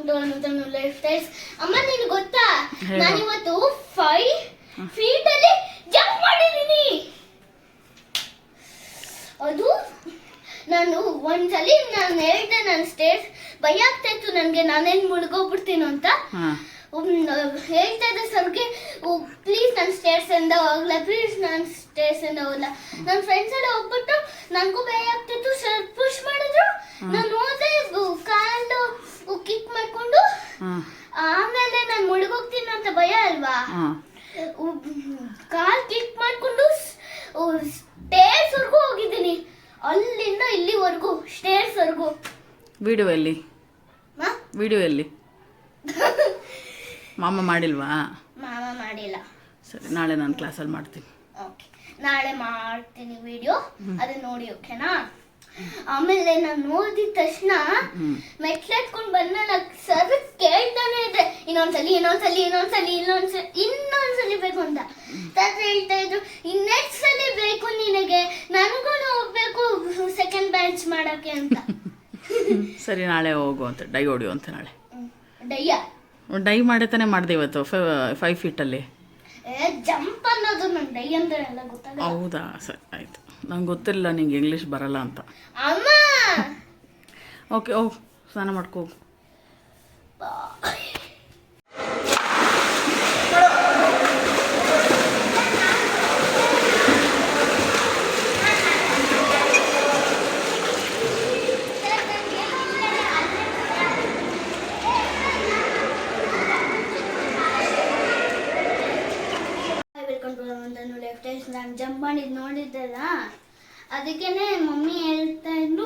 To life styles. ಅಮ್ಮ ನಿನಗೆ ಗೊತ್ತಾ ನಾನಿವತ್ತು 5 feet ಅಲ್ಲಿ ಜಂಪ್ ಮಾಡಿದ್ದೀನಿ. ಅದು ನಾನು ಒಂದ್ಸಲಿ ನಾನು ಹೇಳಿದೆ, ನಾನು ಸ್ಟೇಜ್ ಭಯ ಆಗ್ತಾ ಇತ್ತು ನನಗೆ, ನಾನೇನು ಮುಳುಗೋಗ್ಬಿಡ್ತೀನೋ ಅಂತ. ಹೇಳ್ತಾ ಇದ್ದೆ ಸರ್ಗೆ, ಪ್ಲೀಸ್ ನಾನು ಸ್ಟೇರ್ಸ್ ಇಂದ ಹೋಗ್ಲ, ಪ್ಲೀಸ್ ನಾನು ಸ್ಟೇರ್ಸ್ ಇಂದ ಹೋಗ್ಲ. ನನ್ನ ಫ್ರೆಂಡ್ಸ್ ಎಲ್ಲ ಹೋಗ್ಬಿಟ್ಟು ನನಗೂ ಭಯ ಆಗ್ತಿತ್ತು. ಸರ್ ಪುಷ್ ಮಾಡಿದ್ರು, ನಾನು ಹೋದೆ, ಕಾಲು ಕಿಕ್ ಮಾಡ್ಕೊಂಡು. ಆಮೇಲೆ ನಾನು ಮುಳುಗೋಗ್ತೀನಿ ಅಂತ ಭಯ ಅಲ್ವಾ, ಕಾಲ್ ಕಿಕ್ ಮಾಡ್ಕೊಂಡು ಸ್ಟೇರ್ಸ್ ವರ್ಗೂ ಹೋಗಿದ್ದೀನಿ. ಅಲ್ಲಿಂದ ಇಲ್ಲಿವರೆಗೂ ಸ್ಟೇರ್ಸ್ ವರ್ಗೂ. ವಿಡಿಯೋ ಎಲ್ಲಿ ಮಾಮ ಮಾಡಿಲ್ವಾ? ಮಾಮ ಮಾಡಿಲ್ಲ. ಸರಿ, ನಾಳೆ ನಾನು ಕ್ಲಾಸಲ್ಲಿ ಮಾಡ್ತೀನಿ. ಓಕೆ, ನಾಳೆ ಮಾಡ್ತೀನಿ ವಿಡಿಯೋ, ಅದನ್ನ ನೋಡಿ. ಓಕೆನಾ? ಆಮೇಲೆ ನಾನು ನೋಡಿದ ತಕ್ಷಣ ಮೆಟ್ಲೆತ್ಕೊಂಡು ಬಂದ ಸರ್ ಕೇಳ್ತಾನೆ ಇದ್ದೆ, ಇನ್ನೊಂದ್ಸಲಿ ಬೇಕು ಅಂತ. ಸರ್ ಹೇಳ್ತಾ ಇದ್ರು, ಇನ್ನೆಸ್ಟ್ ಸಲಿ ಬೇಕು ನಿನಗೆ, ನನಗೂ ಹೋಗ್ಬೇಕು ಸೆಕೆಂಡ್ ಬ್ಯಾಚ್ ಮಾಡಕ್ಕೆ ಅಂತ. ಸರಿ, ನಾಳೆ ಹೋಗು ಅಂತ, ಡೈ ಹೊಡಿಯು ಅಂತ. ನಾಳೆ ಡೈ ಮಾಡೇ ತಾನೇ ಮಾಡಿದೆ ಇವತ್ತು 5 feet ಅಲ್ಲಿ. ಜಂಪ್ ಅನ್ನೋದು ನಂಗೆ ಡೈ ಅಂತ ಎಲ್ಲ ಗೊತ್ತಾಗಲ್ಲ. ಹೌದಾ? ಸರಿ, ಆಯಿತು. ನಂಗೆ ಗೊತ್ತಿಲ್ಲ ನಿಂಗೆ ಇಂಗ್ಲೀಷ್ ಬರಲ್ಲ ಅಂತ. ಅಮ್ಮ ಓಕೆ, ಹೋಗು, ಸ್ನಾನ ಮಾಡ್ಕೋ. ನಾನು ಜಂಪ್ ಮಾಡಿದ್ದು ನೋಡಿದ್ದಲ್ಲ, ಅದಕ್ಕೇನೆ ಮಮ್ಮಿ ಹೇಳ್ತಾ ಇದ್ರು,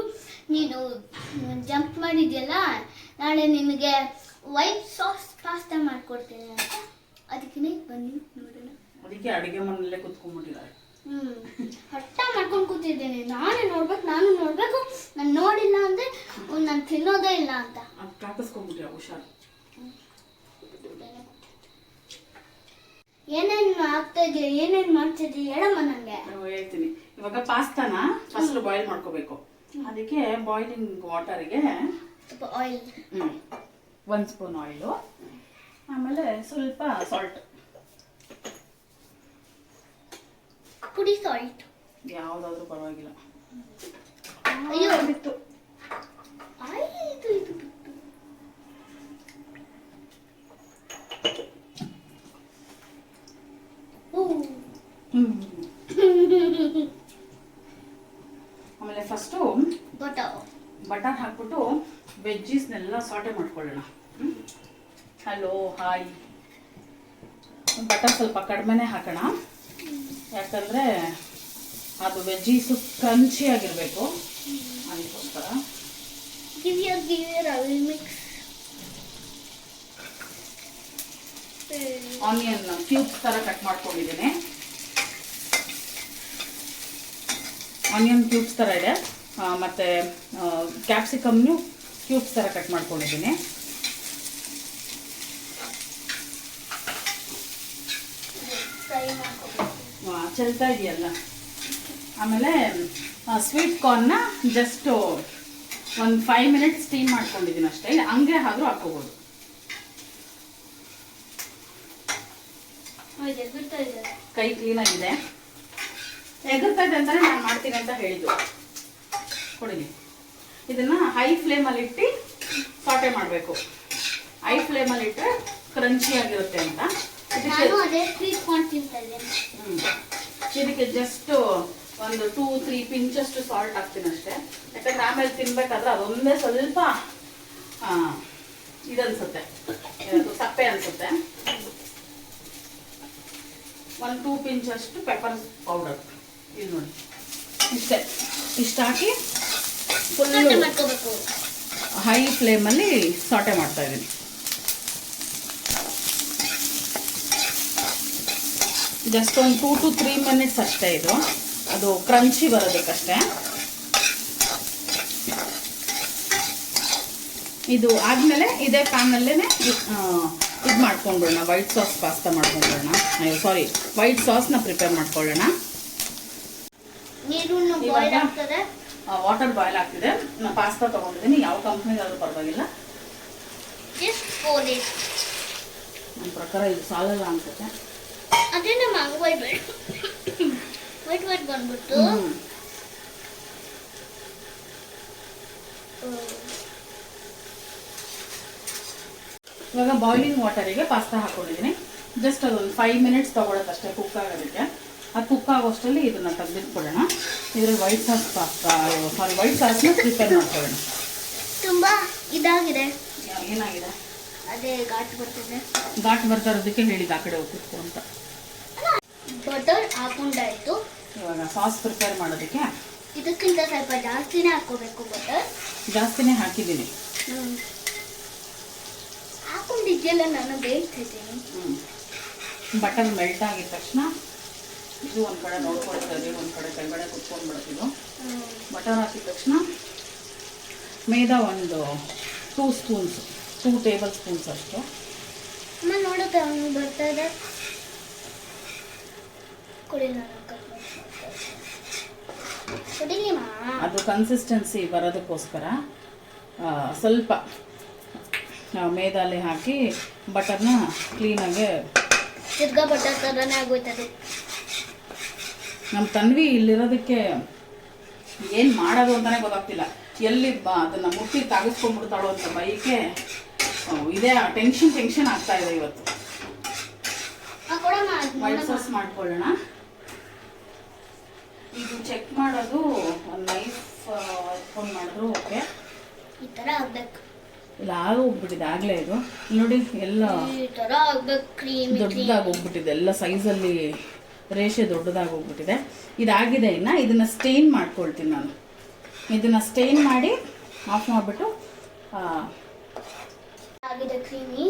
ನೀನು ಜಂಪ್ ಮಾಡಿದ್ಯಲ್ಲ, ನಾಳೆ ನಿನಗೆ ವೈಟ್ ಸಾಸ್ ಪಾಸ್ತಾ ಮಾಡ್ಕೊಡ್ತೀನಿ ಅಂತ. ಅದಕ್ಕೆ ಬನ್ನಿ ನೋಡೋಣ. ಅದಕ್ಕೆ ಅಡುಗೆ ಮನೆಯಲ್ಲೇ ಕೂತ್ಕೊಂಡ್ಬಿಟ್ಟಿದ್ದಾರೆ. ಹಠ ಮಾಡ್ಕೊಂಡು ಕೂತಿದ್ದೇನೆ. ನಾನು ನೋಡ್ಬೇಕು, ನಾನು ನೋಡಿಲ್ಲ ಅಂದ್ರೆ ನಾನು ತಿನ್ನೋದೇ ಇಲ್ಲ ಅಂತ. ಕಾಕಿಸ್ಕೊಂಡ್ಬಿಟ್ಟಿಯ, ಹುಷಾರು. ಏನೇನು ಆಗ್ತಾ ಇದೆ, ಏನೇನು ಮಾಡ್ತಿದ್ದೆ ಹೇಳಮ್ಮ ನಂಗೆ. ಹೇಳ್ತೀನಿ. ಇವಾಗ ಪಾಸ್ತಾನ ಫಸ್ಟ್ ಬಾಯ್ಲ್ ಮಾಡ್ಕೋಬೇಕು. ಅದಕ್ಕೆ ಬಾಯ್ಲಿಂಗ್ ವಾಟರ್ಗೆ ಆಯಿಲ್, 1 ಸ್ಪೂನ್ ಆಯಿಲು, ಆಮೇಲೆ ಸ್ವಲ್ಪ ಸಾಲ್ಟ್, ಪುಡಿ ಸಾಲ್ಟ್ ಯಾವುದಾದ್ರೂ ಪರವಾಗಿಲ್ಲ. ಅಯ್ಯೋ ಬಿತ್ತು, ಆಯಿತು ಇದು ಬಿತ್ತು. ಆಮೇಲೆ ಫಸ್ಟು ಬಟರ್ ಹಾಕ್ಬಿಟ್ಟು ವೆಜ್ಜೀಸ್ನೆಲ್ಲ ಸಾಟೆ ಮಾಡ್ಕೊಳ್ಳೋಣ. Hello, hi. ಬಟರ್ ಸ್ವಲ್ಪ ಕಡಿಮೆನೇ ಹಾಕೋಣ, ಯಾಕಂದರೆ ಅದು ವೆಜ್ಜೀಸು ಕ್ರಂಚಿ ಆಗಿರಬೇಕು, ಅದಕ್ಕೋಸ್ಕರ. ಆನಿಯನ್ ಕ್ಯೂಬ್ಸ್ ಥರ ಕಟ್ ಮಾಡ್ಕೊಂಡಿದ್ದೀನಿ. ಆನಿಯನ್ ಕ್ಯೂಬ್ಸ್ ಥರ ಇದೆ, ಮತ್ತು ಕ್ಯಾಪ್ಸಿಕಮ್ನು ಕ್ಯೂಬ್ಸ್ ಥರ ಕಟ್ ಮಾಡ್ಕೊಂಡಿದ್ದೀನಿ. ಚೆಲ್ತಾ ಇದೆಯಲ್ಲ. ಆಮೇಲೆ ಸ್ವೀಟ್ ಕಾರ್ನ್ನ ಜಸ್ಟ್ ಒಂದು 5 minutes ಸ್ಟೀಮ್ ಮಾಡ್ಕೊಂಡಿದ್ದೀನಿ ಅಷ್ಟೇ. ಇಲ್ಲ ಹಂಗೆ ಆದರೂ ಹಾಕೋಬೋದು. ಕೈ ಕ್ಲೀನಾಗಿದೆ. ಎಗರ್ತಾ ಇದೆ ಅಂತಲೇ ನಾನು ಮಾಡ್ತೀನಿ ಅಂತ ಹೇಳಿದ್ದು. ಕೊಡಿಲಿ. ಇದನ್ನು ಹೈ ಫ್ಲೇಮಲ್ಲಿ ಇಟ್ಟು ಸಾಟೆ ಮಾಡಬೇಕು. ಹೈ ಫ್ಲೇಮಲ್ಲಿ ಇಟ್ಟರೆ ಕ್ರಂಚಿ ಆಗಿರುತ್ತೆ ಅಂತ. ಇದಕ್ಕೆ ಜಸ್ಟ್ ಒಂದು 2-3 ಪಿಂಚಷ್ಟು ಸಾಲ್ಟ್ ಹಾಕ್ತೀನಿ ಅಷ್ಟೇ. ಯಾಕಂದ್ರೆ ಆಮೇಲೆ ತಿನ್ಬೇಕಾದ್ರೆ ಅದೊಂದೇ ಸ್ವಲ್ಪ ಇದನ್ಸುತ್ತೆ, ಸಪ್ಪೆ ಅನ್ಸುತ್ತೆ. 1-2 ಪಿಂಚಷ್ಟು ಪೆಪ್ಪರ್ ಪೌಡರ್, ಇದು ನೋಡಿ ಇಷ್ಟೇ. ಇಷ್ಟು ಹಾಕಿ ಫುಲ್ ಹೈ ಫ್ಲೇಮಲ್ಲಿ ಸಾಟೆ ಮಾಡ್ತಾ ಇದ್ದೀನಿ. ಜಸ್ಟ್ ಒಂದು 2 to 3 minutes ಅಷ್ಟೇ. ಇದು ಅದು ಕ್ರಂಚಿ ಬರೋದಕ್ಕಷ್ಟೇ. ಇದು ಆದಮೇಲೆ ಇದೇ ಪ್ಯಾನಲ್ಲೇ ಇದು ಮಾಡ್ಕೊಂಡ್ಬಿಡೋಣ, ವೈಟ್ ಸಾಸ್ ಪಾಸ್ತಾ ಮಾಡ್ಕೊಂಡ್ಬಿಡೋಣ. ಸಾರಿ, ವೈಟ್ ಸಾಸ್ನ ಪ್ರಿಪೇರ್ ಮಾಡ್ಕೊಳ್ಳೋಣ. ವಾಟರ್ ಬಾಯ್ಲ್ ಆಗ್ತಿದೆ. ನಾನು ಪಾಸ್ತಾ ತೊಗೊಂಡಿದ್ದೀನಿ, ಯಾವ ಕಂಪ್ನಿಗಾದ್ರೂ ಪರವಾಗಿಲ್ಲ. ಓದಿ ನನ್ನ ಪ್ರಕಾರ ಇದು ಸಾಲಲ್ಲ ಅನ್ಸುತ್ತೆ. ಅದೇ ನಮ್ಮ ವೈಟ್ ವೈಟ್ ಬಂದ್ಬಿಟ್ಟು ಇವಾಗ ಬಾಯ್ಲಿಂಗ್ ವಾಟರಿಗೆ ಪಾಸ್ತಾ ಹಾಕೊಂಡಿದ್ದೀನಿ. ಜಸ್ಟ್ ಅದೊಂದು 5 ಮಿನಿಟ್ಸ್ ತೊಗೊಳತ್ತೆ ಅಷ್ಟೇ ಕುಕ್ ಆಗೋದಕ್ಕೆ. ಅದು ಕುಕ್ ಆಗೋಷ್ಟರಲ್ಲಿ ಇದನ್ನು ತೆಗೆದಿಟ್ಬಿಡೋಣ. ಇದರಲ್ಲಿ ವೈಟ್ ಸಾಸ್ನ ಪ್ರಿಪೇರ್ ಮಾಡ್ಕೊಳ್ಳೋಣ. ತುಂಬ ಇದಾಗಿದೆ. ಏನಾಗಿದೆ? ಅದೇ ಘಾಟ್ ಬರ್ತಿದೆ. ಘಾಟ್ ಬರ್ತಾ ಇರೋದಕ್ಕೆ ಹೇಳಿದ್ದು ಆ ಕಡೆ ಹೋಗ್ತಿತ್ತು ಅಂತ. ಬಟರ್ ಹಾಕೊಂಡಾಯ್ತು. ಇವಾಗ ಸಾಸ್ ಪ್ರಿಪೇರ್ ಮಾಡೋದಕ್ಕೆ ಇದಕ್ಕಿಂತ ಸ್ವಲ್ಪ ಜಾಸ್ತಿನೇ ಹಾಕೋಬೇಕು. ಬಟರ್ ಜಾಸ್ತಿನೇ ಹಾಕಿದ್ದೀನಿ. ಹಾಕೊಂಡಿದ್ದೆಲ್ಲ ನಾನು ಬೇಯಿಸ್ತಿದ್ದೀನಿ. ಬಟರ್ ಮೆಲ್ಟ್ ಆಗಿದ ತಕ್ಷಣ ಇದು ಒಂದು ಕಡೆ ನೋಡ್ಕೊಳ್ತದೆ, ಒಂದು ಕಡೆ ಕೆಳಗಡೆ ಕುತ್ಕೊಂಡ್ಬಿಡ್ತಿದ್ದು. ಬಟರ್ ಹಾಕಿದ ತಕ್ಷಣ ಮೇದಾ ಒಂದು 2 ಟೇಬಲ್ ಸ್ಪೂನ್ಸ್ ಅಷ್ಟು. ಅಮ್ಮ ನೋಡುತ್ತೆ ಅವನು ಬರ್ತಾ ಇದೆ. ಅದು ಕನ್ಸಿಸ್ಟೆನ್ಸಿ ಬರೋದಕ್ಕೋಸ್ಕರ ಸ್ವಲ್ಪ ಮೇದಾಲೆ ಹಾಕಿ ಬಟರ್ನ ಕ್ಲೀನಾಗೆ ತಿರ್ಗಾ ಬಟರ್ ಥರನೇ ಆಗೋಯ್ತದೆ. ನಮ್ಮ ತನ್ವಿ ಇಲ್ಲಿರೋದಕ್ಕೆ ಏನು ಮಾಡೋದು ಅಂತಲೇ ಗೊತ್ತಾಗ್ತಿಲ್ಲ. ಎಲ್ಲಿ ಅದನ್ನು ಮುಟ್ಟಿ ತಾಗಿಸ್ಕೊಂಡ್ಬಿಡ್ತಾಳೋ ಅಂತ ಬೈಕೆ ಇದೇ ಟೆನ್ಷನ್ ಆಗ್ತಾ ಇದೆ ಇವತ್ತು. ವೈಟ್ ಸಾಸ್ ಮಾಡ್ಕೊಳ್ಳೋಣ. ಇದು ಚೆಕ್ ಮಾಡೋದು ಒಂದು ನೈಫ್ ಎತ್ಕೊಂಡು ಮಾಡಿದ್ರು ಓಕೆ. ಈ ಥರ ಆಗ್ಬೇಕು. ಇಲ್ಲ ಆಗೋಗ್ಬಿಟ್ಟಿದೆ ಆಗಲೇ. ಇದು ನೋಡಿ ಎಲ್ಲ ಈ ಥರ ಆಗ್ಬೇಕು. ಕ್ರೀಮಿ ದೊಡ್ಡದಾಗಿ ಹೋಗ್ಬಿಟ್ಟಿದೆ, ಎಲ್ಲ ಸೈಜಲ್ಲಿ ರೇಷೆ ದೊಡ್ಡದಾಗಿ ಹೋಗ್ಬಿಟ್ಟಿದೆ. ಇದಾಗಿದೆ. ಇನ್ನು ಇದನ್ನು ಸ್ಟೇನ್ ಮಾಡ್ಕೊಳ್ತೀನಿ ನಾನು. ಇದನ್ನು ಸ್ಟೇನ್ ಮಾಡಿ ಆಫ್ ಮಾಡಿಬಿಟ್ಟು ಆಗಿದೆ ಕ್ರೀಮಿ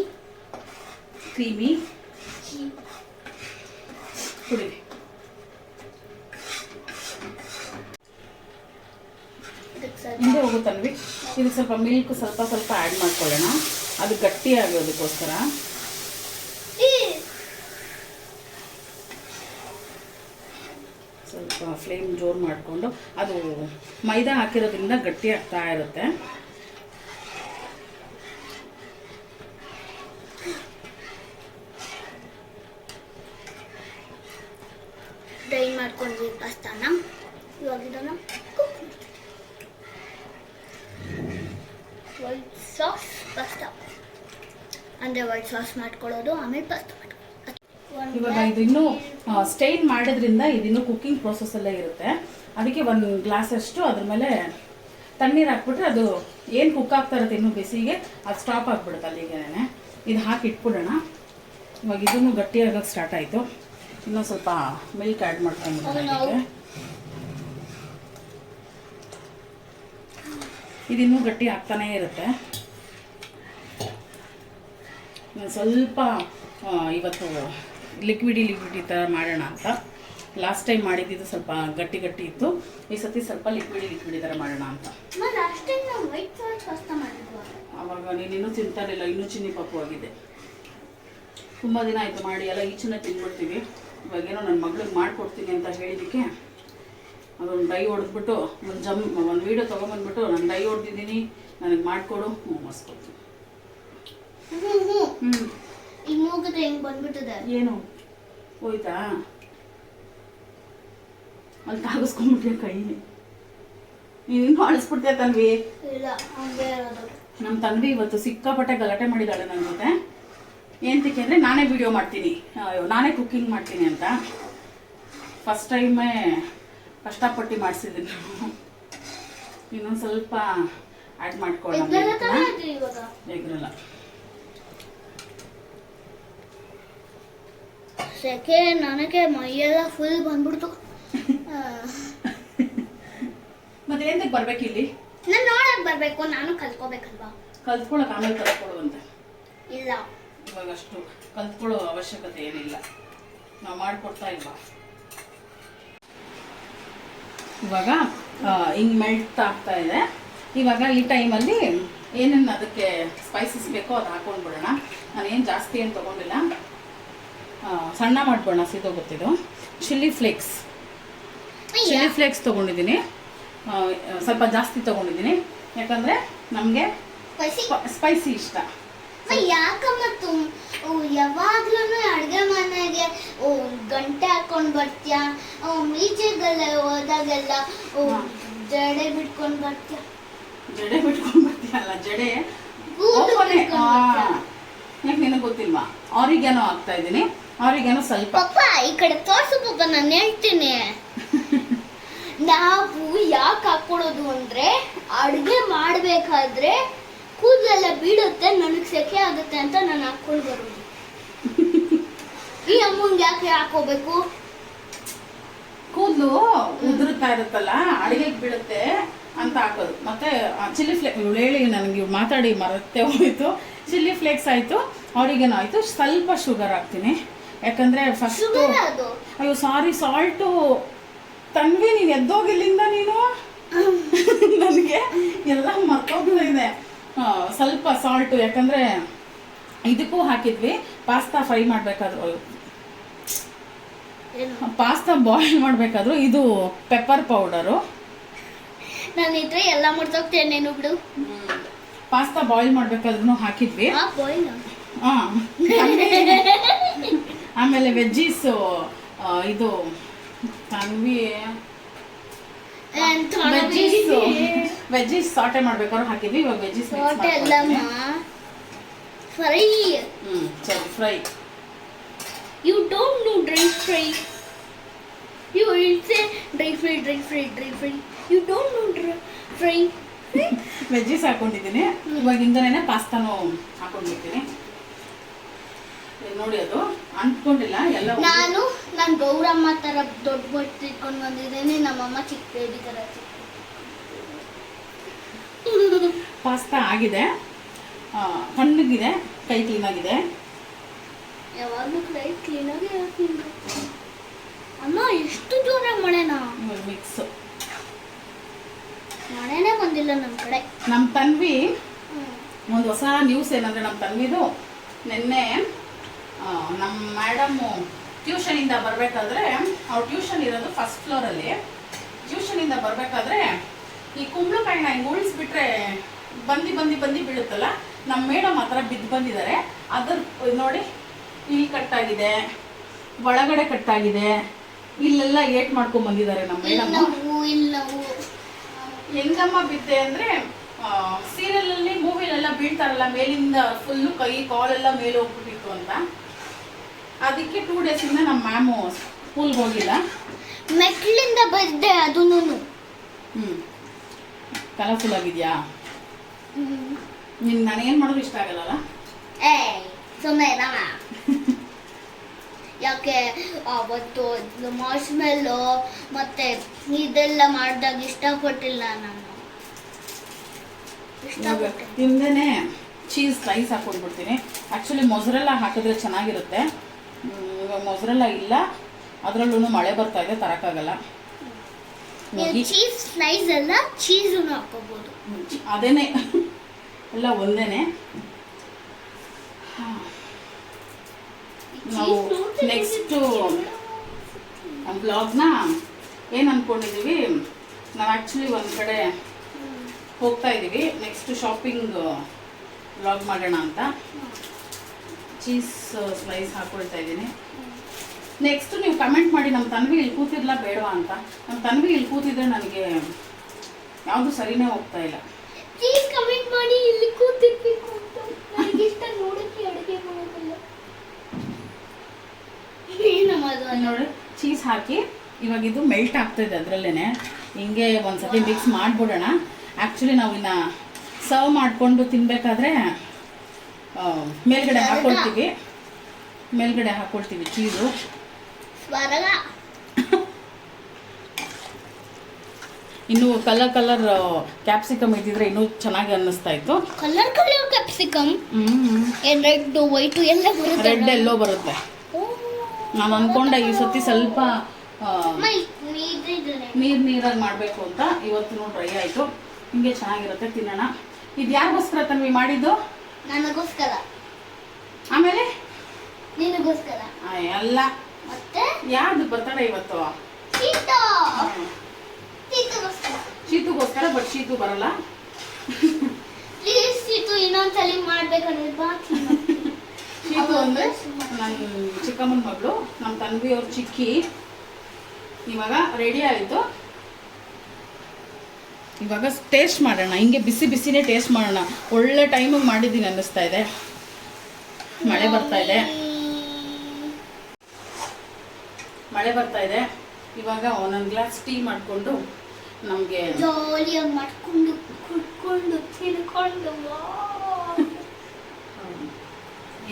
ಕುಡಿ. ಹಿಂದೆ ಹೋಗುತ್ತಲ್ವಿ. ಇದಕ್ಕೆ ಸ್ವಲ್ಪ ಮಿಲ್ಕ್ ಸ್ವಲ್ಪ ಆ್ಯಡ್ ಮಾಡ್ಕೊಳ್ಳೋಣ. ಅದು ಗಟ್ಟಿ ಆಗೋದಕ್ಕೋಸ್ಕರ ಸ್ವಲ್ಪ ಫ್ಲೇಮ್ ಜೋರು ಮಾಡಿಕೊಂಡು, ಅದು ಮೈದಾ ಹಾಕಿರೋದ್ರಿಂದ ಗಟ್ಟಿ ಆಗ್ತಾ ಇರುತ್ತೆ. ಡ್ರೈ ಮಾಡ್ಕೊಂಡ್ವಿ ಪಾಸ್ತಾನ. ಇವಾಗ ಇದನ್ನು ವೈಟ್ ಸಾಸ್ ಪಾಸ್ತಾ ಅಂದರೆ ವೈಟ್ ಸಾಸ್ ಮಾಡ್ಕೊಳ್ಳೋದು, ಆಮೇಲೆ ಪಾಸ್ತಾ ಮಾಡ್ಕೊಳ್ಳೋದು. ಇವಾಗ ಇದು ಇನ್ನೂ ಸ್ಟೈನ್ ಮಾಡೋದ್ರಿಂದ ಇದಿನ್ನೂ ಕುಕ್ಕಿಂಗ್ ಪ್ರೋಸೆಸ್ಸಲ್ಲೇ ಇರುತ್ತೆ. ಅದಕ್ಕೆ 1 ಗ್ಲಾಸ್ ಅಷ್ಟು ಅದ್ರ ಮೇಲೆ ತಣ್ಣೀರು ಹಾಕ್ಬಿಟ್ರೆ ಅದು ಏನು ಕುಕ್ ಆಗ್ತಾ ಇರುತ್ತೆ ಇನ್ನೂ ಬಿಸಿಗೆ ಅದು ಸ್ಟಾಪ್ ಆಗಿಬಿಡುತ್ತೆ ಅಲ್ಲಿಗೇನೆ. ಇದು ಹಾಕಿ ಇಟ್ಬಿಡೋಣ. ಇವಾಗ ಇದನ್ನು ಗಟ್ಟಿಯಾಗೋಕ್ಕೆ ಸ್ಟಾರ್ಟ್ ಆಯಿತು. ಇನ್ನೂ ಸ್ವಲ್ಪ ಮಿಲ್ಕ್ ಆ್ಯಡ್ ಮಾಡ್ಕೊಂಡ್ಬಿಡೋಣ. ಇದಕ್ಕೆ ಇದಿನ್ನೂ ಗಟ್ಟಿ ಆಗ್ತಾನೇ ಇರುತ್ತೆ. ಸ್ವಲ್ಪ ಇವತ್ತು ಲಿಕ್ವಿಡಿ ಥರ ಮಾಡೋಣ ಅಂತ. ಲಾಸ್ಟ್ ಟೈಮ್ ಮಾಡಿದ್ದು ಸ್ವಲ್ಪ ಗಟ್ಟಿ ಇತ್ತು. ಈ ಸತಿ ಸ್ವಲ್ಪ ಲಿಕ್ವಿಡಿ ಥರ ಮಾಡೋಣ ಅಂತ. ಆವಾಗ ನೀನು ಇನ್ನೂ ತಿಂತಾರಿಲ್ಲ, ಇನ್ನೂ ಚಿನ್ನಿ ಪಪ್ಪು ಆಗಿದೆ. ತುಂಬ ದಿನ ಆಯಿತು ಮಾಡಿ, ಎಲ್ಲ ಈಚೆನೇ ತಿಂದ್ಬಿಡ್ತೀವಿ. ಇವಾಗೇನೋ ನನ್ನ ಮಗಳಿಗೆ ಮಾಡಿಕೊಡ್ತೀನಿ ಅಂತ ಹೇಳಿದ್ದಕ್ಕೆ ಅದೊಂದು ಡೈ ಹೊಡೆದ್ಬಿಟ್ಟು ಒಂದು ವೀಡಿಯೋ ತೊಗೊಂಬಂದ್ಬಿಟ್ಟು ನಾನು ಡೈ ಹೊಡೆದಿದ್ದೀನಿ, ನನಗೆ ಮಾಡಿಕೊಡು, ಮಸ್ಕೊಡ್ತೀನಿ. ಈಗ ಹೋಗಿದ್ರೆ ಹೆಂಗೆ ಬಂದ್ಬಿಟ್ಟಿದೆ. ಏನು ಹೋಯ್ತಾ? ಅಲ್ಲಿ ತಾಗಿಸ್ಕೊಂಡ್ಬಿಟ್ಟೆ ಕೈ. ನೀನು ಅಳಿಸ್ಬಿಡ್ತೀಯ ತನ್ವಿ? ಇಲ್ಲ, ಹಂಗೆ ಇರೋದು. ನಮ್ಮ ತನ್ವಿ ಇವತ್ತು ಸಿಕ್ಕಾಪಟ್ಟೆ ಗಲಾಟೆ ಮಾಡಿದ್ದಾಳೆ ನನ್ನ ಜೊತೆ. ಏನಂತಕ್ಕೆ ಅಂದರೆ ನಾನೇ ವಿಡಿಯೋ ಮಾಡ್ತೀನಿ, ನಾನೇ ಕುಕ್ಕಿಂಗ್ ಮಾಡ್ತೀನಿ ಅಂತ. ಫಸ್ಟ್ ಟೈಮೇ ಕಷ್ಟಪಟ್ಟು ಮಾಡಿಸಿದ್ದೀನಿ. ಇನ್ನೊಂದು ಸ್ವಲ್ಪ ಆ್ಯಡ್ ಮಾಡ್ಕೊಳ್ಳೋಣ. ಎಗ್ರಲ್ಲ ಸೆಕೆ ನನಗೆ ಮೈಯೆಲ್ಲ ಫುಲ್ ಬಂದ್ಬಿಡ್ತು. ಮತ್ತೆ ಎಂತಕ್ಕೆ ಬರ್ಬೇಕು ಇಲ್ಲಿ? ನಾನು ನೋಡಕ್ ಬರ್ಬೇಕು, ನಾನು ಕಲ್ತ್ಕೋಬೇಕಲ್ವಾ? ಕಲ್ತ್ಕೊಳ್ಳೋಕೆ ಆಮೇಲೆ ಕಲ್ತ್ಕೊಳ್ಳುವಂತೆ. ಇಲ್ಲ, ಇವಾಗ ಅಷ್ಟು ಕಲ್ತ್ಕೊಳ್ಳೋ ಅವಶ್ಯಕತೆ ಏನಿಲ್ಲ, ನಾವು ಮಾಡಿಕೊಡ್ತಾ ಇಲ್ವಾ. ಇವಾಗ ಹಿಂಗೆ ಮೆಲ್ಟ್ ಆಗ್ತಾ ಇದೆ. ಇವಾಗ ಈ ಟೈಮಲ್ಲಿ ಏನೇನು ಅದಕ್ಕೆ ಸ್ಪೈಸಸ್ ಬೇಕೋ ಅದು ಹಾಕೊಂಡ್ಬಿಡೋಣ. ನಾನೇನು ಜಾಸ್ತಿ ಏನು ತೊಗೊಂಡಿಲ್ಲ, ಸಣ್ಣ ಮಾಡ್ಬೋಣ, ಸಿದೋಗುತ್ತಿದ್ದು. ಚಿಲ್ಲಿ ಫ್ಲೇಕ್ಸ್ ತೊಗೊಂಡಿದ್ದೀನಿ, ಸ್ವಲ್ಪ ಜಾಸ್ತಿ ತೊಗೊಂಡಿದ್ದೀನಿ. ಯಾಕಂದರೆ ನಮಗೆ ಸ್ಪೈಸಿ ಇಷ್ಟ. ಯಾವಾಗ್ಲೂ ಅಡ್ಗೆ ಮನೆಗೆ ಗಂಟೆ ಹಾಕೊಂಡ್ ಬರ್ತೀಯ, ಈಚೆಗೆಲ್ಲ ಹೋದಾಗೆಲ್ಲ ಜಡೆ ಬಿಟ್ಕೊಂಡ್ ಬರ್ತೀಯ. ಜಡೆ ಬಿಟ್ಕೊಂಡ್ ಬರ್ತೀಯಲ್ಲ, ಜಡೆ ಕೂದಲು ಓಪನೆ. ಬಿಟ್ಕೊಂಡ್ ಬರ್ತೀಯ. ಯಾಕೆ ನಿನಗೆ ಗೊತ್ತಿಲ್ವಾ? ಆರಿಗ್ಯಾನೋ ಹಾಕ್ತಾ ಇದ್ದೀನಿ. ಆರಿಗ್ಯಾನೋ ಸ್ವಲ್ಪ. ಪಪ್ಪ ಈ ಕಡೆ ತೋರ್ಸು ಪಪ್ಪ, ನಾನು ಹೇಳ್ತೀನಿ. ನಾವು ಯಾಕೆ ಹಾಕೊಳ್ಳೋದು ಅಂದ್ರೆ ಅಡುಗೆ ಮಾಡ್ಬೇಕಾದ್ರೆ ಕೂದಲೆಲ್ಲ ಬೀಳುತ್ತೆ, ನನಗೆ ಸೆಕೆ ಆಗುತ್ತೆ ಅಂತ ನಾನು ಹಾಕೊಂಡು ಬರೋದು. ಈ ಅಮ್ಮಂಗೆ ಯಾಕೆ ಹಾಕೋಬೇಕು? ಕೂದಲು ಉದುರುತ್ತಾ ಇರುತ್ತಲ್ಲ, ಅಡಿಗೆಗೆ ಬೀಳುತ್ತೆ ಅಂತ ಹಾಕೋದು. ಮತ್ತೆ ಚಿಲ್ಲಿ ಫ್ಲೇಕ್ಸ್ ಹೇಳಿ ನನಗೆ ಮಾತಾಡಿ ಮರತ್ತೆ ಹೋಯ್ತು. ಚಿಲ್ಲಿ ಫ್ಲೇಕ್ಸ್ ಆಯ್ತು, ಆರಿಗೇನೋ ಆಯ್ತು, ಸ್ವಲ್ಪ ಶುಗರ್ ಹಾಕ್ತೀನಿ. ಯಾಕಂದ್ರೆ ಫಸ್ಟ್ ಅದು ಅಯ್ಯೋ ಸಾರಿ, ಸಾಲ್ಟು. ತನ್ವಿ ನೀನು ಎದ್ದೋಗಿಲ್ಲಿಂದ ನೀನು ನನಗೆ ಎಲ್ಲ ಮರ್ತೋಗ್ತಾ ಇದೆ. ಸ್ವಲ್ಪ ಸಾಲ್ಟು, ಯಾಕಂದ್ರೆ ಇದಕ್ಕೂ ಹಾಕಿದ್ವಿ. ಪಾಸ್ತಾ ಫ್ರೈ ಮಾಡಬೇಕಾದ್ರು, ಪಾಸ್ತಾ ಬಾಯ್ಲ್ ಮಾಡಬೇಕಾದ್ರು ಇದು ಪೆಪ್ಪರ್ ಪೌಡರು. ನಾನು ಇದ್ರೆ ಎಲ್ಲ ಮರ್ತೋಗ್ತೇನೆ, ನೀನು ಬಿಡು. ಪಾಸ್ತಾ ಬಾಯ್ಲ್ ಮಾಡಬೇಕಾದ್ರೂ ಹಾಕಿದ್ವಿ. ಆಮೇಲೆ ವೆಜ್ಜೀಸ್ ಇದು ತನ್ವಿ ವೆಜ್ಜೀಸ್ ಸಾಟೆ ಮಾಡ್ಬೇಕಾದ್ರು ಹಾಕಿದ್ವಿ. ಇವಾಗ ವೆಜ್ಜೀಸ್ ಫ್ರೈ. ಸರಿ, fry. You don't know dry fry. You will say dry fry, dry fry, dry fry. You don't know dry fry. Veggies ಹಾಕೊಂಡಿದ್ದೀನಿ. ಇವಾಗ ಹಿಂಗನೇ ಪಾಸ್ತಾನು ಹಾಕೊಂಡಿರ್ತೀನಿ. ನೋಡಿ, ಅದು ಅಂಟ್ಕೊಂಡಿಲ್ಲ ಎಲ್ಲ. ನಾನು ಗೌರಮ್ಮ ತರ ದೊಡ್ಡ ಬಟ್ಟೆ ಇಟ್ಕೊಂಡು ಬಂದಿದ್ದೇನೆ, ನಮ್ಮಮ್ಮ ಚಿಕ್ಕ ಬೇಬಿ ತರ. ಪಾಸ್ತಾ ಆಗಿದೆ, ತಣ್ಣಗಿದೆ, ಕೈ ಕ್ಲೀನಾಗಿದೆ. ಯಾವಾಗಲೂ ಕೈ ಕ್ಲೀನಾಗಿ ಹಾಕ್ತೀನಿ. ಅಮ್ಮ ಎಷ್ಟು ಜೋರಾಗಿ ಮಳೆನಾ? ಮಿಕ್ಸ್ ಮಳೆನೇ ಬಂದಿಲ್ಲ ನಮ್ಮ ಕಡೆ. ನಮ್ಮ ತನ್ವಿ ಒಂದು ಹೊಸ ನ್ಯೂಸ್ ಏನಂದ್ರೆ, ನಮ್ಮ ತನ್ವಿದು ನಿನ್ನೆ ನಮ್ಮ ಮೇಡಮ್ಮು ಟ್ಯೂಷನಿಂದ ಬರಬೇಕಾದ್ರೆ, ಅವ್ರು ಟ್ಯೂಷನ್ ಇರೋದು ಫಸ್ಟ್ ಫ್ಲೋರಲ್ಲಿ. ಟ್ಯೂಷನಿಂದ ಬರಬೇಕಾದ್ರೆ ಈ ಕುಂಬಳಕಾಯಿನ ಹಿಂಗೆ ಉಳಿಸ್ಬಿಟ್ರೆ ಬಂದು ಬೀಳುತ್ತಲ್ಲ, ನಮ್ಮ ಮೇಡಮ್ ಆ ಥರ ಬಿದ್ದು ಬಂದಿದ್ದಾರೆ. ಅದ್ರ ನೋಡಿ, ಇಲ್ಲಿ ಕಟ್ಟಾಗಿದೆ, ಒಳಗಡೆ ಕಟ್ಟಾಗಿದೆ, ಇಲ್ಲೆಲ್ಲ ಏಟ್ ಮಾಡ್ಕೊಂಡ್ ಬಂದಿದ್ದಾರೆ ನಮ್ಮ ಮೇಡಮ್. ಹೆಂಗಮ್ಮ ಬಿದ್ದೆ ಅಂದ್ರೆ, ಸೀರಿಯಲ್ ಅಲ್ಲಿ ಮೂವಿಲೆಲ್ಲ ಬೀಳ್ತಾರಲ್ಲ ಮೇಲಿಂದ ಫುಲ್ಲು ಕೈ ಕಾಲೆಲ್ಲ ಮೇಲೆ ಹೋಗ್ಬಿಟ್ಟಿತ್ತು ಅಂತ. ಅದಕ್ಕೆ 2 days ಇಂದ ನಮ್ಮ ಮ್ಯಾಮು ಸ್ಕೂಲ್ಗೆ ಹೋಗಿಲ್ಲ. ಮೆಟ್ಲಿಂದ ಬಿದ್ದೆ, ಅದು ಕಲರ್ಫುಲ್ ಆಗಿದ್ಯಾ? ನಿನ್ ನಾನೇನ್ ಮಾಡೋದು ಇಷ್ಟ ಆಗಲ್ಲ. ಸುಮ್ಮನೆ ಯಾಕೆ ಅವತ್ತು ಮಾರ್ಷ್ಮೆಲ್ಲೋ ಮತ್ತೆ ಇದೆಲ್ಲ ಮಾಡಿದಾಗ ಇಷ್ಟಪಟ್ಟಿಲ್ಲ ನಾನು. ಹಿಂದೆನೆ ಚೀಸ್ ಸ್ಲೈಸ್ ಹಾಕೊಂಡ್ಬಿಡ್ತೀನಿ. ಆ್ಯಕ್ಚುಲಿ ಮೊಸರೆಲ್ಲ ಹಾಕಿದ್ರೆ ಚೆನ್ನಾಗಿರುತ್ತೆ. ಇವಾಗ ಮೊಸರೆಲ್ಲ ಇಲ್ಲ, ಅದರಲ್ಲೂ ಮಳೆ ಬರ್ತಾ ಇದೆ, ತರಕ್ಕಾಗಲ್ಲ. ಚೀಸ್ ಸ್ಲೈಸ್ ಎಲ್ಲ ಚೀಸು ಹಾಕೋಬಹುದು, ಅದೇನೆ ಎಲ್ಲ ಒಂದೇನೆ. ನಾವು ನೆಕ್ಸ್ಟ್ ಬ್ಲಾಗ್ನ ಏನು ಅಂದ್ಕೊಂಡಿದ್ದೀವಿ, ನಾವು ಆ್ಯಕ್ಚುಲಿ ಒಂದು ಕಡೆ ಹೋಗ್ತಾ ಇದ್ದೀವಿ. ನೆಕ್ಸ್ಟ್ ಶಾಪಿಂಗ್ ಬ್ಲಾಗ್ ಮಾಡೋಣ ಅಂತ ಚೀಸ್ ಸ್ಲೈಸ್ ಹಾಕೊಳ್ತಾ ಇದ್ದೀನಿ. ನೆಕ್ಸ್ಟ್ ನೀವು ಕಮೆಂಟ್ ಮಾಡಿ, ನಮ್ಮ ತನ್ವಿ ಇಲ್ಲಿ ಕೂತಿರ್ಲ ಬೇಡವಾ ಅಂತ. ನಮ್ಮ ತನ್ವಿ ಇಲ್ಲಿ ಕೂತಿದ್ರೆ ನನಗೆ ಯಾವುದು ಸರಿನೇ ಹೋಗ್ತಾ ಇಲ್ಲ. ಪ್ಲೀಸ್ ಕಮೆಂಟ್ ಮಾಡಿ, ಇಲ್ಲಿ ಕೂತಿರ್ಬೇಕು ಅಂತ. ನನಗೆ ಇಷ್ಟ ನೋಡಕ್ಕೆ ಅಡುಗೆ ಮಾಡೋದಿಲ್ಲ. ನೋಡಿ, ಚೀಸ್ ಹಾಕಿ ಇವಾಗ ಇದು ಮೆಲ್ಟ್ ಆಗ್ತಾಯಿದೆ ಅದರಲ್ಲೇನೆ. ಹಿಂಗೆ ಒಂದ್ಸತಿ ಮಿಕ್ಸ್ ಮಾಡಿಬಿಡೋಣ. ಆ್ಯಕ್ಚುಲಿ ನಾವು ಇನ್ನು ಸರ್ವ್ ಮಾಡಿಕೊಂಡು ತಿನ್ನಬೇಕಾದ್ರೆ ಮೇಲ್ಗಡೆ ಹಾಕ್ಕೊಳ್ತೀವಿ ಚೀಸು. ಇನ್ನು ಕಲರ್ ಕ್ಯಾಪ್ಸಿಕಮ್ ಇದ್ದಿದ್ರೆ ಇನ್ನೂ ಚೆನ್ನಾಗಿ ಅನ್ನಿಸ್ತಾ ಇತ್ತು. ಕಲರ್ ಕ್ಯಾಪ್ಸಿಕಮ್, ರೆಡ್ ವೈಟ್ ಎಲ್ಲ ಬರುತ್ತೆ, ರೆಡ್ ಎಲ್ಲೋ ಬರುತ್ತೆ. ನಾನು ಅನ್ಕೊಂಡೆ ಈ ಸತಿ ಸ್ವಲ್ಪ ನೀರಾಗಿ ಮಾಡಬೇಕು ಅಂತ. ಇವತ್ತು ಡ್ರೈ ಆಯಿತು. ಹಿಂಗೆ ಚೆನ್ನಾಗಿರುತ್ತೆ, ತಿನ್ನೋಣ. ಇದು ಯಾರಿಗೋಸ್ಕರ ತನ್ವಿ ಮಾಡಿದ್ದು? ನನಗೋಸ್ಕರ. ಆಮೇಲೆ ನಿನಗೋಸ್ಕರ ಎಲ್ಲ. ಮತ್ತೆ ಯಾರ್ದು ಬರ್ತಡೆ ಇವತ್ತು? ಶೀತುಗೋಸ್ಕರ. ಬಟ್ ಶೀತು ಬರಲ್ಲ. ಪ್ಲೀಸ್ ಶೀತು ಇನ್ನೊಂದ್ಸಲಿ ಮಾಡ್ಬೇಕಂದ್ರೆ ಬಾಕಿ. ಶೀತು ಅಂದ್ರೆ ನನ್ನ ಚಿಕ್ಕಮ್ಮನ ಮಗಳು ನಮ್ಮ ತಂದೆಯವ್ರ ಚಿಕ್ಕಿ. ಇವಾಗ ರೆಡಿ ಆಯಿತು. ಇವಾಗ ಟೇಸ್ಟ್ ಮಾಡೋಣ. ಹಿಂಗೆ ಬಿಸಿ ಬಿಸಿನೇ ಟೇಸ್ಟ್ ಮಾಡೋಣ. ಒಳ್ಳೆ ಟೈಮಿಗೆ ಮಾಡಿದ್ದೀನಿ ಅನ್ನಿಸ್ತಾ ಇದೆ. ಮಳೆ ಬರ್ತಾ ಇದೆ. ಇವಾಗ ಒಂದೊಂದು ಗ್ಲಾಸ್ ಟೀ ಮಾಡಿಕೊಂಡು ನಮಗೆ ಜಾಲಿಯಾಗಿ ಮಾಡ್ಕೊಂಡು ಕುಡ್ಕೊಂಡು ತಿನ್ಕೊಂಡು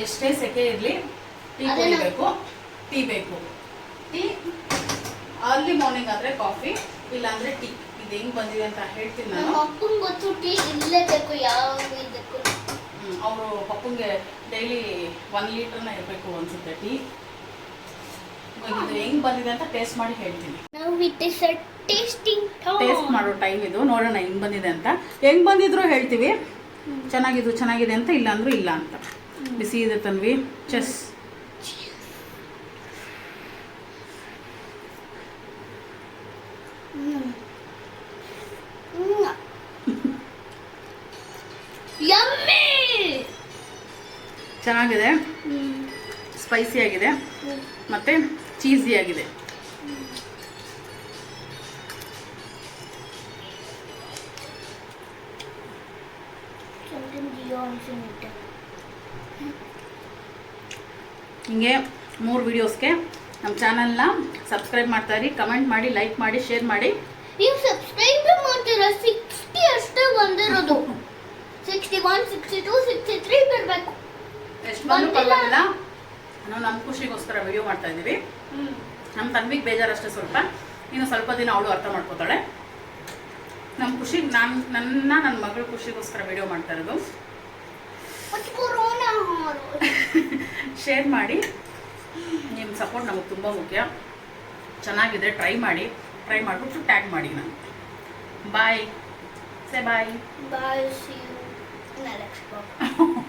ಎಷ್ಟೇ ಸೆಕೆ ಇರಲಿ ಟೀ ಕುಡಿಬೇಕು. ಟೀ ಬೇಕು. ಟೀ ಅರ್ಲಿ ಮಾರ್ನಿಂಗ್ ಆದರೆ ಕಾಫಿ, ಇಲ್ಲಾಂದರೆ ಟೀ. ಇದು ಹೆಂಗೆ ಬಂದಿದೆ ಅಂತ ಹೇಳ್ತೀನಿ ನಾನು. ನಮ್ಮ ಅಪ್ಪಂಗೆ ಗೊತ್ತು ಟೀ ಇರಲೇಬೇಕು, ಯಾವ ಇದಕ್ಕೂ. ಅವರು ಪಪ್ಪಂಗೆ ಡೈಲಿ 1 ಲೀಟರ್ನ ಇರಬೇಕು ಅನ್ಸುತ್ತೆ ಟೀ. ಇದು ಹೆಂಗೆ ಬಂದಿದೆ ಅಂತ ಟೇಸ್ಟ್ ಮಾಡಿ ಹೇಳ್ತೀನಿ. ಟೇಸ್ಟ್ ಮಾಡೋ ಟೈಮ್ ಇದು. ನೋಡೋಣ ಹೆಂಗೆ ಬಂದಿದೆ ಅಂತ. ಹೆಂಗೆ ಬಂದಿದ್ರು ಹೇಳ್ತೀವಿ. ಚೆನ್ನಾಗಿದೆ ಅಂತ, ಇಲ್ಲ ಅಂದ್ರೂ ಇಲ್ಲ ಅಂತ. ಬಿಸಿ ಇದೆ ತನ್ವಿ. ಚೆಸ್ ಚೆನ್ನಾಗಿದೆ, ಸ್ಪೈಸಿ ಆಗಿದೆ ಮತ್ತೆ ಚೀಸಿ ಆಗಿದೆ. ಹಿಂಗೆ 3 ವಿಡಿಯೋಸ್ಗೆ ನಮ್ಮ ಚಾನಲ್ನ ಸಬ್ಸ್ಕ್ರೈಬ್ ಮಾಡ್ತಾ ಇರಿ, ಕಮೆಂಟ್ ಮಾಡಿ, ಲೈಕ್ ಮಾಡಿ, ಶೇರ್ ಮಾಡಿ. ನೀವು ಸಬ್ಸ್ಕ್ರೈಬ್ ಮಾಡ್ತೀರಾ? 60 ಅಷ್ಟೇ ಬಂದಿರೋದು. 61, 62, 63 ಬರಬೇಕು. ಎಷ್ಟು ಬಂದರೂ ಪರವಾಗಿಲ್ಲ. ನಾವು ನಮ್ಮ ಖುಷಿಗೋಸ್ಕರ ವಿಡಿಯೋ ಮಾಡ್ತಾ ಇದ್ದೀವಿ. ನಮ್ಮ ತಂಬಿಗೆ ಬೇಜಾರಷ್ಟೇ ಸ್ವಲ್ಪ. ಇನ್ನು ಸ್ವಲ್ಪ ದಿನ ಅವಳು ಅರ್ಥ ಮಾಡ್ಕೋತಾಳೆ. ನಮ್ಮ ಖುಷಿ, ನನ್ನ ಮಗಳ ಖುಷಿಗೋಸ್ಕರ ವಿಡಿಯೋ ಮಾಡ್ತಾ ಇರೋದು. ಶೇರ್ ಮಾಡಿ. ನಿಮ್ಮ ಸಪೋರ್ಟ್ ನಮಗೆ ತುಂಬ ಮುಖ್ಯ. ಚೆನ್ನಾಗಿದೆ, ಟ್ರೈ ಮಾಡಿಬಿಟ್ಟು ಟ್ಯಾಗ್ ಮಾಡಿ. ನಾನು ಬಾಯ್. ಸೇ ಬಾಯ್. Bye, see you next time.